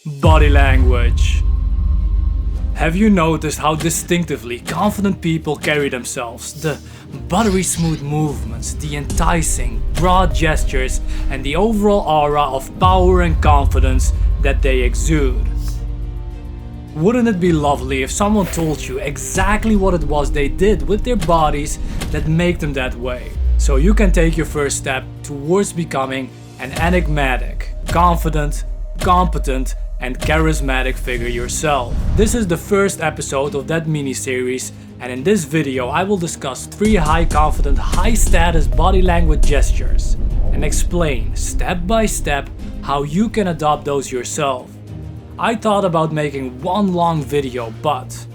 Body language. Have you noticed how distinctively confident people carry themselves? The buttery smooth movements, the enticing, broad gestures, and the overall aura of power and confidence that they exude. Wouldn't it be lovely if someone told you exactly what it was they did with their bodies that make them that way? So you can take your first step towards becoming an enigmatic, confident, competent, and charismatic figure yourself. This is the first episode of that mini-series, and in this video I will discuss 3 high confident, high status body language gestures and explain step by step how you can adopt those yourself. I thought about making one long video, but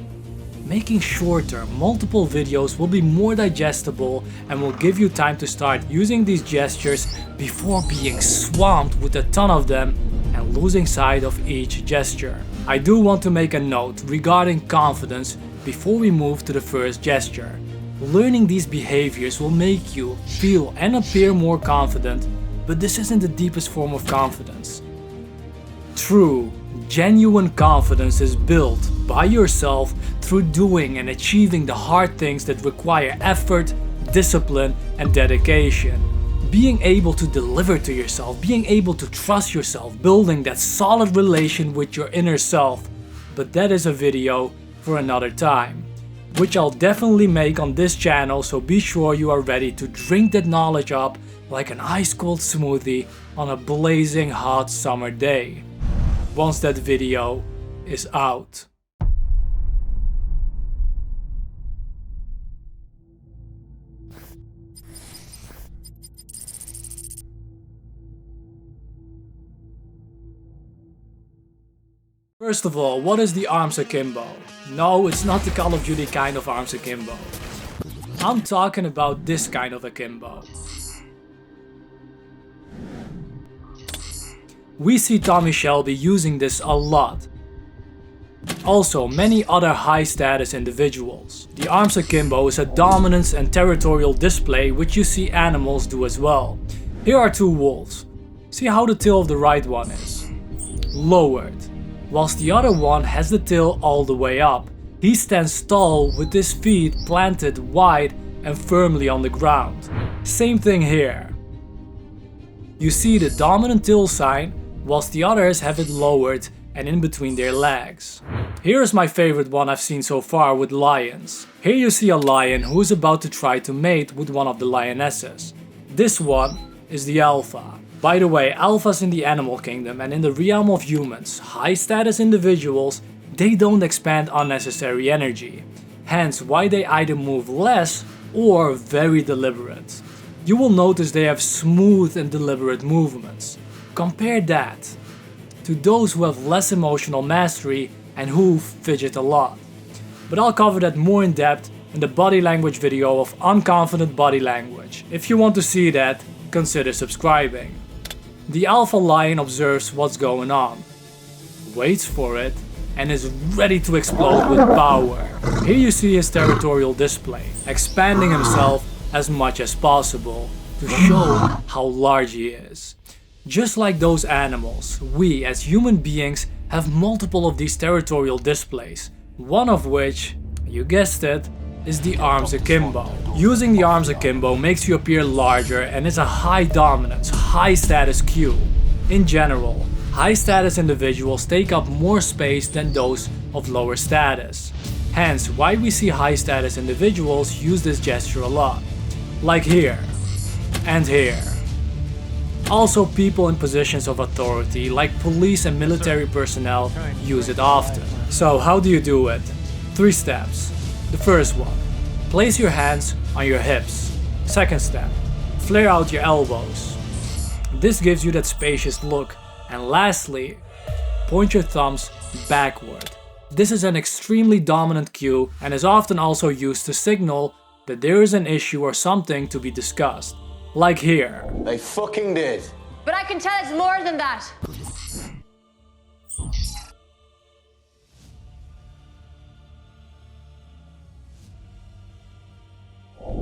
making shorter, multiple videos will be more digestible and will give you time to start using these gestures before being swamped with a ton of them and losing sight of each gesture. I do want to make a note regarding confidence before we move to the first gesture. Learning these behaviors will make you feel and appear more confident, but this isn't the deepest form of confidence. True, genuine confidence is built by yourself through doing and achieving the hard things that require effort, discipline, and dedication. Being able to deliver to yourself, being able to trust yourself, building that solid relation with your inner self. But that is a video for another time, which I'll definitely make on this channel, so be sure you are ready to drink that knowledge up like an ice cold smoothie on a blazing hot summer day, once that video is out. First of all, what is the arms akimbo? No, it's not the Call of Duty kind of arms akimbo. I'm talking about this kind of akimbo. We see Tommy Shelby using this a lot. Also, many other high status individuals. The arms akimbo is a dominance and territorial display which you see animals do as well. Here are 2 wolves. See how the tail of the right one is lowered, whilst the other one has the tail all the way up. He stands tall with his feet planted wide and firmly on the ground. Same thing here. You see the dominant tail sign, whilst the others have it lowered and in between their legs. Here's my favorite one I've seen so far with lions. Here you see a lion who is about to try to mate with one of the lionesses. This one is the alpha. By the way, alphas in the animal kingdom and in the realm of humans, high status individuals, they don't expend unnecessary energy. Hence why they either move less or very deliberate. You will notice they have smooth and deliberate movements. Compare that to those who have less emotional mastery and who fidget a lot. But I'll cover that more in depth in the body language video of Unconfident Body Language. If you want to see that, consider subscribing. The alpha lion observes what's going on, waits for it, and is ready to explode with power. Here you see his territorial display, expanding himself as much as possible to show how large he is. Just like those animals, we as human beings have multiple of these territorial displays, one of which, you guessed it, is the arms akimbo. Using the arms akimbo makes you appear larger and is a high dominance, high status cue. In general, high status individuals take up more space than those of lower status. Hence why we see high status individuals use this gesture a lot. Like here and here. Also, people in positions of authority like police and military personnel use it often. So how do you do it? 3 steps. The first one, place your hands on your hips. Second step, flare out your elbows. This gives you that spacious look. And lastly, point your thumbs backward. This is an extremely dominant cue and is often also used to signal that there is an issue or something to be discussed. Like here. They fucking did. But I can tell it's more than that.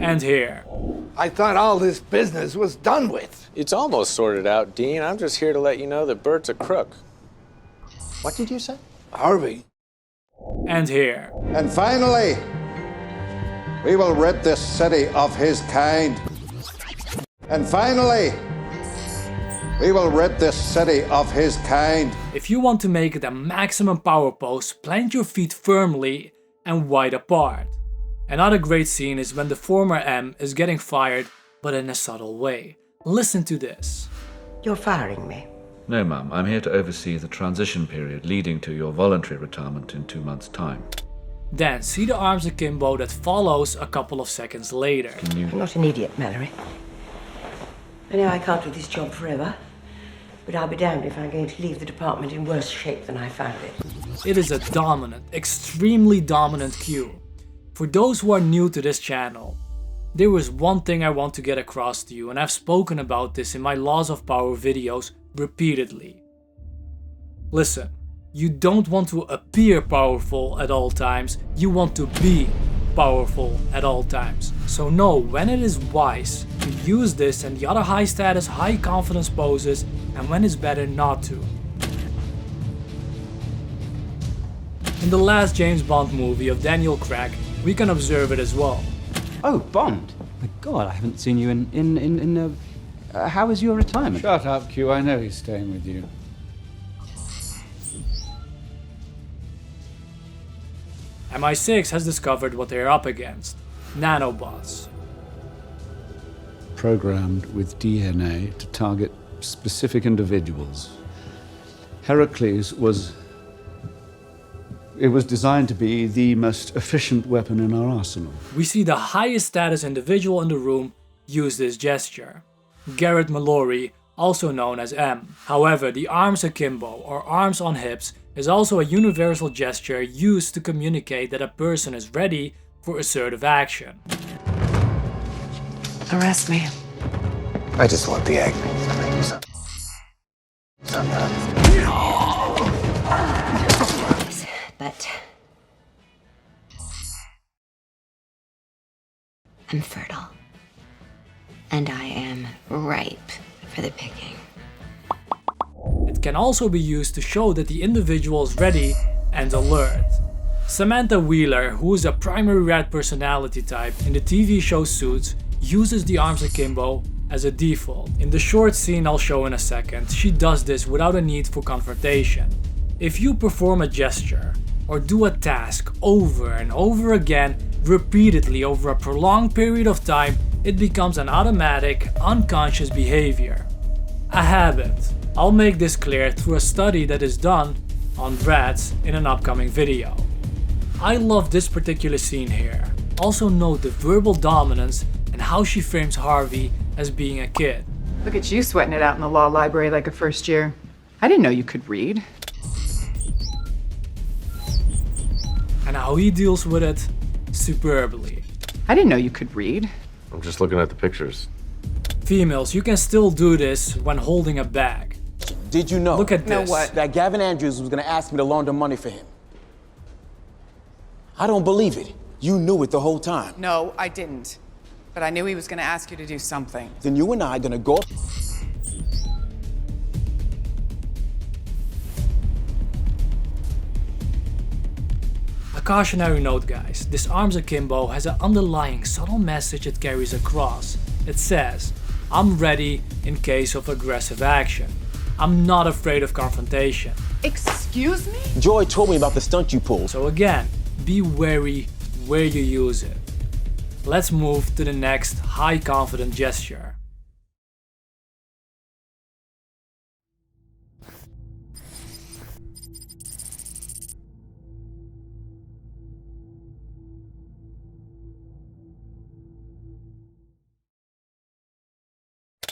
And here. I thought all this business was done with. It's almost sorted out, Dean. I'm just here to let you know that Bert's a crook. What did you say? Harvey. And here. And finally, we will rid this city of his kind. And finally, we will rid this city of his kind. If you want to make it a maximum power pose, plant your feet firmly and wide apart. Another great scene is when the former M is getting fired, but in a subtle way. Listen to this. You're firing me. No, Mum. I'm here to oversee the transition period leading to your voluntary retirement in 2 months' time. Then see the arms akimbo that follows a couple of seconds later. I'm not an idiot, Mallory. I know I can't do this job forever, but I'll be damned if I'm going to leave the department in worse shape than I found it. It is a dominant, extremely dominant cue. For those who are new to this channel, there is one thing I want to get across to you, and I've spoken about this in my Laws of Power videos repeatedly. Listen, you don't want to appear powerful at all times, you want to be powerful at all times. So know when it is wise to use this and the other high status, high confidence poses, and when it's better not to. In the last James Bond movie of Daniel Craig, we can observe it as well. Oh, Bond. My God, I haven't seen you how was your retirement? Shut up, Q. I know he's staying with you. MI6 has discovered what they're up against. Nanobots. Programmed with DNA to target specific individuals. Heracles was designed to be the most efficient weapon in our arsenal. We see the highest status individual in the room use this gesture. Garrett Mallory, also known as M. However, the arms akimbo, or arms on hips, is also a universal gesture used to communicate that a person is ready for assertive action. Arrest me. I just want the egg. But I'm fertile. And I am ripe for the picking. It can also be used to show that the individual is ready and alert. Samantha Wheeler, who is a primary rat personality type in the TV show Suits, uses the arms akimbo as a default. In the short scene I'll show in a second, she does this without a need for confrontation. If you perform a gesture or do a task over and over again, repeatedly over a prolonged period of time, it becomes an automatic, unconscious behavior. A habit. I'll make this clear through a study that is done on rats in an upcoming video. I love this particular scene here. Also note the verbal dominance and how she frames Harvey as being a kid. Look at you sweating it out in the law library like a first year. I didn't know you could read. And how he deals with it superbly. I didn't know you could read. I'm just looking at the pictures. Females, you can still do this when holding a bag. Did you know? Look at Know this. what? That Gavin Andrews was gonna ask me to launder money for him. I don't believe it. You knew it the whole time. No, I didn't. But I knew he was going to ask you to do something. Then you and I are gonna go. A cautionary note, guys, this arms akimbo has an underlying subtle message it carries across. It says, I'm ready in case of aggressive action. I'm not afraid of confrontation. Excuse me? Joy told me about the stunt you pulled. So again, be wary where you use it. Let's move to the next high confident gesture.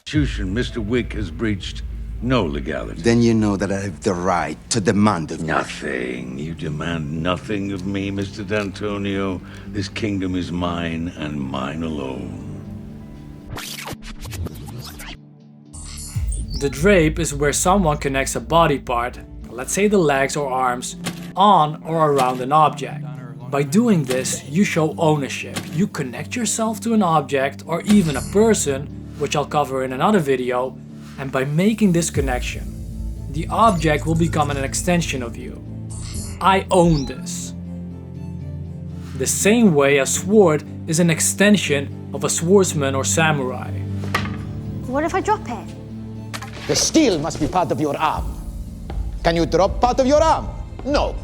Mr. Wick has breached no legality. Then you know that I have the right to demand of you. Nothing. You demand nothing of me, Mr. D'Antonio. This kingdom is mine and mine alone. The drape is where someone connects a body part, let's say the legs or arms, on or around an object. By doing this, you show ownership. You connect yourself to an object or even a person, which I'll cover in another video, and by making this connection, the object will become an extension of you. I own this. The same way a sword is an extension of a swordsman or samurai. What if I drop it? The steel must be part of your arm. Can you drop part of your arm? No.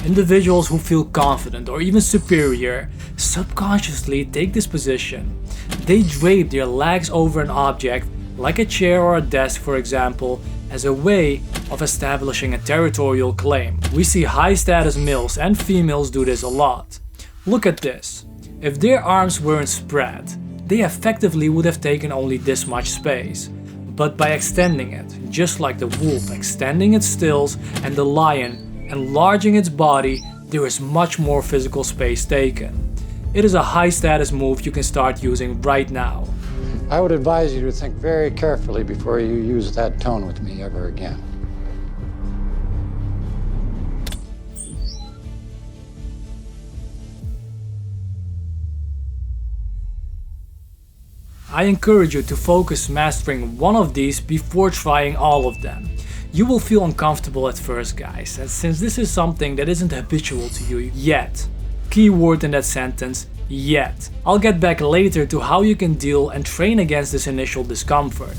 Individuals who feel confident or even superior subconsciously take this position. They drape their legs over an object, like a chair or a desk for example, as a way of establishing a territorial claim. We see high status males and females do this a lot. Look at this. If their arms weren't spread, they effectively would have taken only this much space. But by extending it, just like the wolf extending its stills and the lion enlarging its body, there is much more physical space taken. It is a high status move you can start using right now. I would advise you to think very carefully before you use that tone with me ever again. I encourage you to focus mastering one of these before trying all of them. You will feel uncomfortable at first, guys, and since this is something that isn't habitual to you yet, keyword in that sentence, yet. I'll get back later to how you can deal and train against this initial discomfort.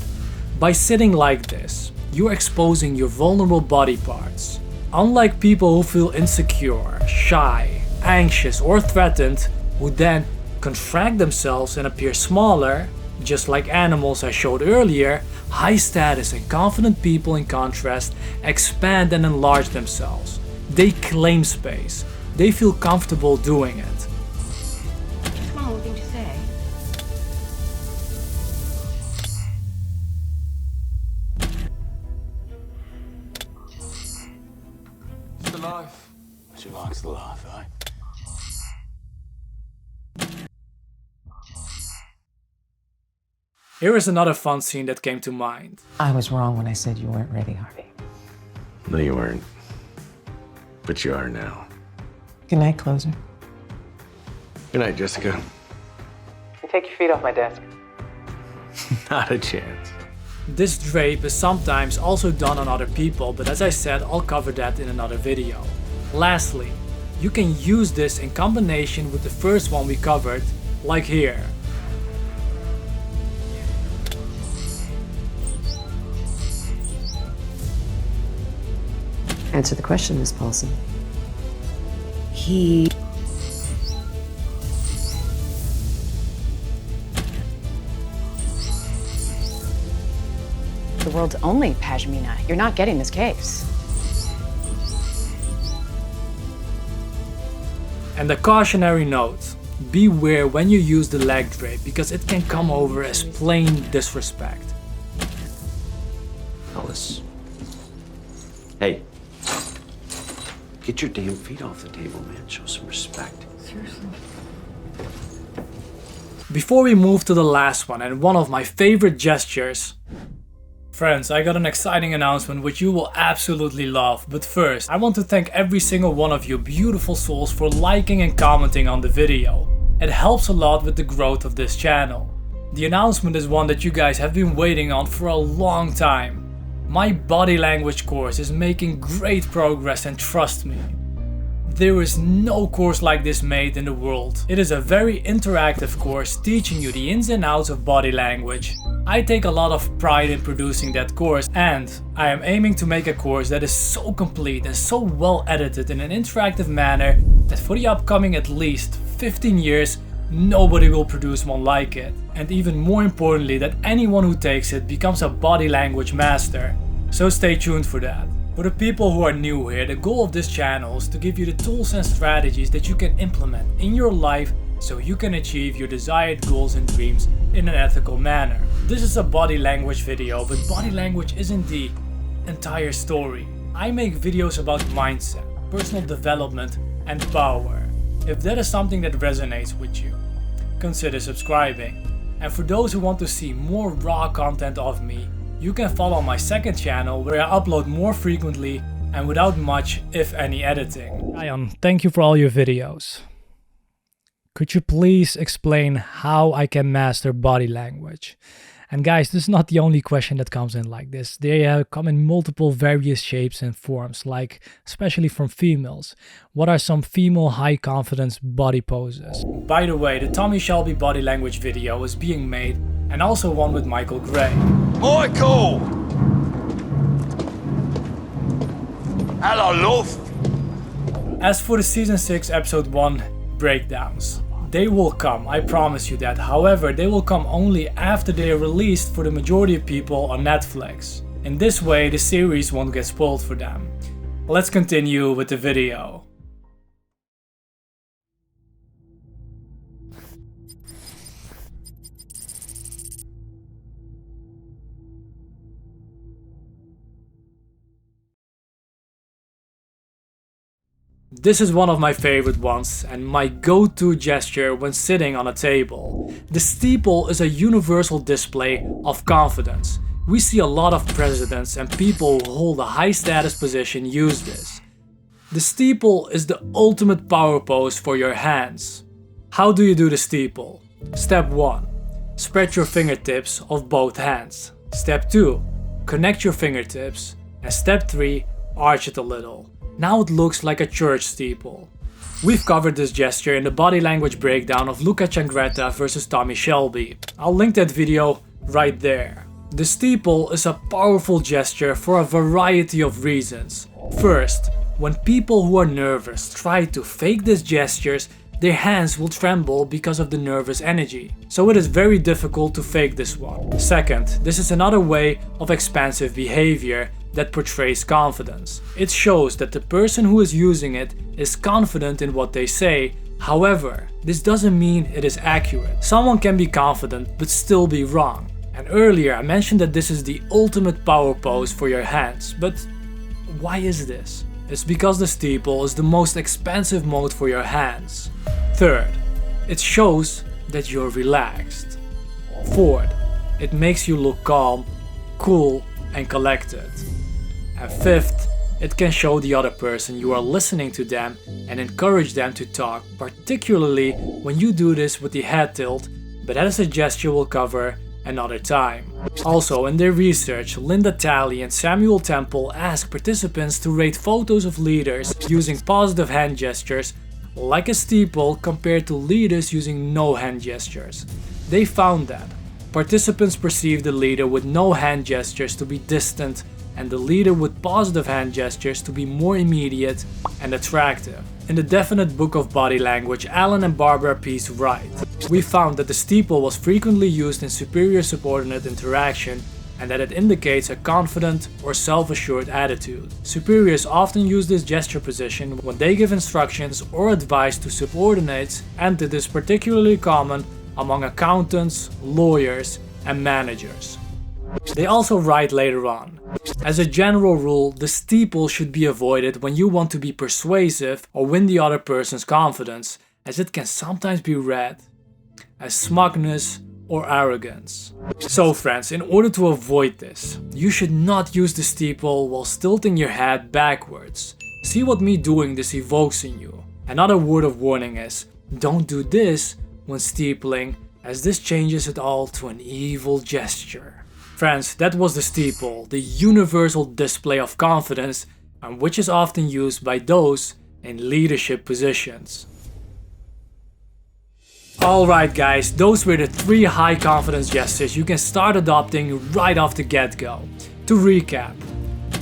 By sitting like this, you're exposing your vulnerable body parts. Unlike people who feel insecure, shy, anxious or threatened, who then contract themselves and appear smaller, just like animals I showed earlier, high status and confident people in contrast expand and enlarge themselves. They claim space. They feel comfortable doing it. Come on, what thing to say? It's the life. She likes the life, eh? Here is another fun scene that came to mind. I was wrong when I said you weren't ready, Harvey. No, you weren't. But you are now. Good night, closer. Good night, Jessica. You take your feet off my desk. Not a chance. This drape is sometimes also done on other people, but as I said, I'll cover that in another video. Lastly, you can use this in combination with the first one we covered, like here. Answer the question, Miss Paulson. He... The world's only Pashmina. You're not getting this case. And a cautionary note. Beware when you use the leg drape because it can come over as plain disrespect. Alice. Hey. Get your damn feet off the table, man. Show some respect. Seriously. Before we move to the last one and one of my favorite gestures. Friends, I got an exciting announcement which you will absolutely love, but first I want to thank every single one of you beautiful souls for liking and commenting on the video. It helps a lot with the growth of this channel. The announcement is one that you guys have been waiting on for a long time. My body language course is making great progress and trust me. There is no course like this made in the world. It is a very interactive course teaching you the ins and outs of body language. I take a lot of pride in producing that course and I am aiming to make a course that is so complete and so well edited in an interactive manner that for the upcoming at least 15 years nobody will produce one like it. And even more importantly that anyone who takes it becomes a body language master. So stay tuned for that. For the people who are new here, the goal of this channel is to give you the tools and strategies that you can implement in your life so you can achieve your desired goals and dreams in an ethical manner. This is a body language video, but body language isn't the entire story. I make videos about mindset, personal development and power. If that is something that resonates with you, consider subscribing. And for those who want to see more raw content of me, you can follow my second channel where I upload more frequently and without much, if any, editing. Shayan, thank you for all your videos. Could you please explain how I can master body language? And guys, this is not the only question that comes in like this. They come in multiple various shapes and forms, like especially from females. What are some female high confidence body poses? By the way, the Tommy Shelby body language video is being made, and also one with Michael Gray. Michael! Hello, love! As for the season 6 episode 1 breakdowns, they will come, I promise you that. However, they will come only after they are released for the majority of people on Netflix. In this way, the series won't get spoiled for them. Let's continue with the video. This is one of my favorite ones and my go-to gesture when sitting on a table. The steeple is a universal display of confidence. We see a lot of presidents and people who hold a high status position use this. The steeple is the ultimate power pose for your hands. How do you do the steeple? Step 1. Spread your fingertips of both hands. Step 2. Connect your fingertips. And step 3. Arch it a little. Now it looks like a church steeple. We've covered this gesture in the body language breakdown of Luca Changretta versus Tommy Shelby. I'll link that video right there. The steeple is a powerful gesture for a variety of reasons. First, when people who are nervous try to fake these gestures, their hands will tremble because of the nervous energy. So it is very difficult to fake this one. Second, this is another way of expansive behavior that portrays confidence. It shows that the person who is using it is confident in what they say. However, this doesn't mean it is accurate. Someone can be confident but still be wrong. And earlier I mentioned that this is the ultimate power pose for your hands. But why is this? It's because the steeple is the most expansive mode for your hands. Third, it shows that you're relaxed. Fourth, it makes you look calm, cool, and collected. And fifth, it can show the other person you are listening to them and encourage them to talk, particularly when you do this with the head tilt, but that is a gesture we'll cover another time. Also, in their research, Linda Talley and Samuel Temple asked participants to rate photos of leaders using positive hand gestures like a steeple compared to leaders using no hand gestures. They found that participants perceived the leader with no hand gestures to be distant and the leader with positive hand gestures to be more immediate and attractive. In the Definite Book of Body Language, Alan and Barbara Pease write, "We found that the steeple was frequently used in superior-subordinate interaction and that it indicates a confident or self-assured attitude. Superiors often use this gesture position when they give instructions or advice to subordinates, and it is particularly common among accountants, lawyers, and managers." They also write later on, "As a general rule, the steeple should be avoided when you want to be persuasive or win the other person's confidence, as it can sometimes be read as smugness or arrogance." So friends, in order to avoid this, you should not use the steeple while tilting your head backwards. See what me doing this evokes in you. Another word of warning is, don't do this when steepling, as this changes it all to an evil gesture. Friends, that was the steeple, the universal display of confidence, and which is often used by those in leadership positions. Alright guys, those were the 3 high confidence gestures you can start adopting right off the get-go. To recap,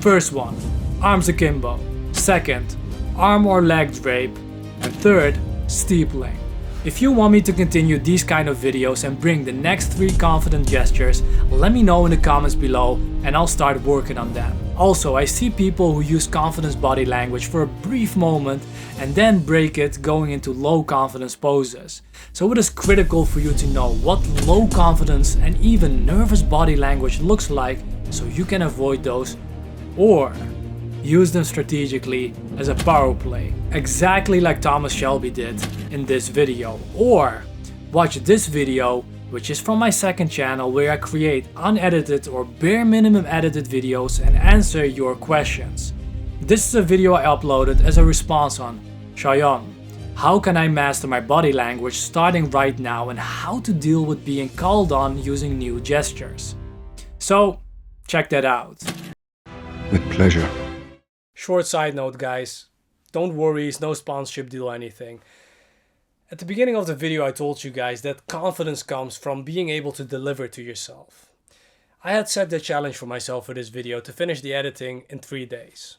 first one, arms akimbo. Second, arm or leg drape. And third, steepling. If you want me to continue these kind of videos and bring the next 3 confident gestures, let me know in the comments below and I'll start working on them. Also, I see people who use confidence body language for a brief moment and then break it going into low confidence poses. So it is critical for you to know what low confidence and even nervous body language looks like so you can avoid those, or use them strategically as a power play, exactly like Thomas Shelby did in this video. Or watch this video, which is from my second channel, where I create unedited or bare minimum edited videos and answer your questions. This is a video I uploaded as a response on Shayan How can I master my body language starting right now, and how to deal with being called on using new gestures? So, check that out. With pleasure. Short side note, guys. Don't worry, it's no sponsorship deal or anything. At the beginning of the video I told you guys that confidence comes from being able to deliver to yourself. I had set the challenge for myself for this video to finish the editing in 3 days.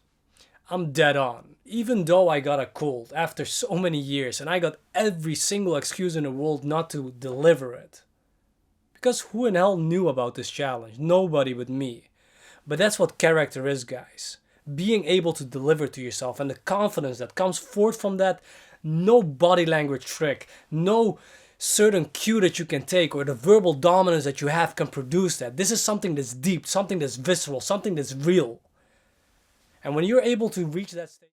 I'm dead on, even though I got a cold after so many years and I got every single excuse in the world not to deliver it. Because who in hell knew about this challenge? Nobody but me. But that's what character is, guys. Being able to deliver to yourself and the confidence that comes forth from that. No body language trick, no certain cue that you can take or the verbal dominance that you have can produce that. This is something that's deep, something that's visceral, something that's real. And when you're able to reach that state...